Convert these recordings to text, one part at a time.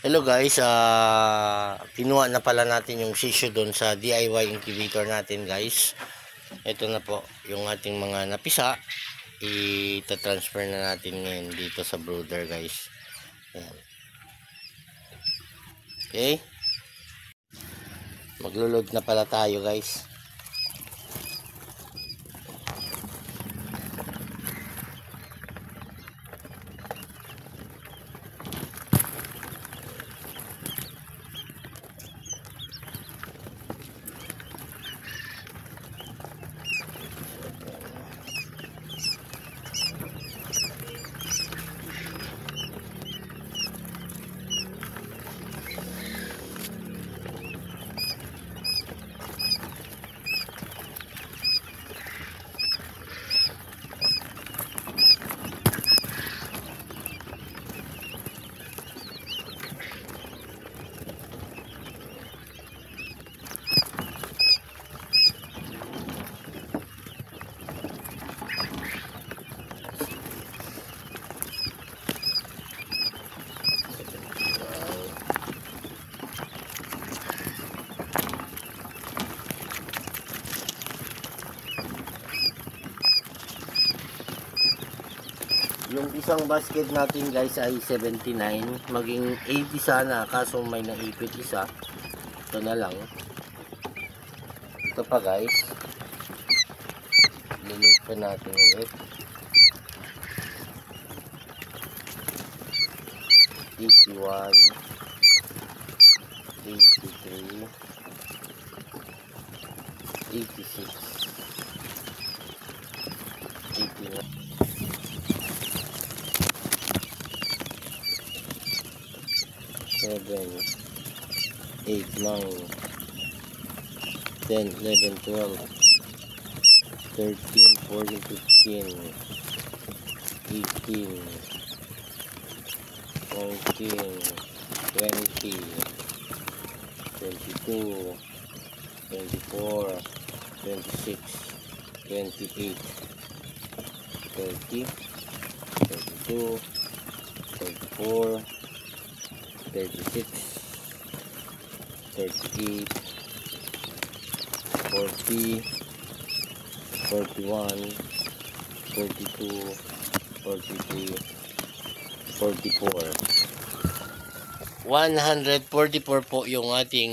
Hello guys, kinuha na pala natin yung sisyo doon sa DIY incubator natin guys. Ito na po yung ating mga napisa. Ita-transfer na natin ngayon dito sa brooder guys. Ayan. Okay. Maglulod na pala tayo guys. Yung isang basket natin guys ay 79, maging 80 sana, kaso may naipit isa. Ito na lang. Ito pa guys, lilit pa natin ulit. 81, 83, 86, 89. 7, 8, 9, 10, 11, 12, 13, 14, 15, 18, 19, 20, 22, 24, 26, 28, 30, 32, 34, 36, 38, 40, 41, 42, 43, 44. 144 po yung ating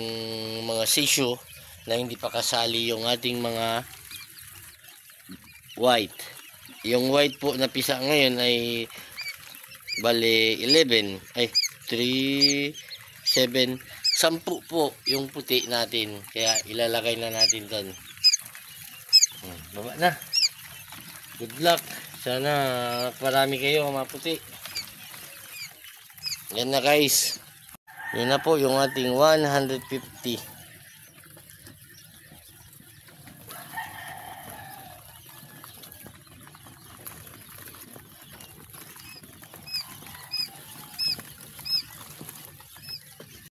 mga sisyo na hindi pa kasali yung ating mga white. Yung white po na pisa ngayon ay bale 11 ay 3, 7, 10 po yung puti natin. Kaya ilalagay na natin doon. Baba na. Good luck. Sana parami kayo mga puti. Yan na guys. Yan na po yung ating 150.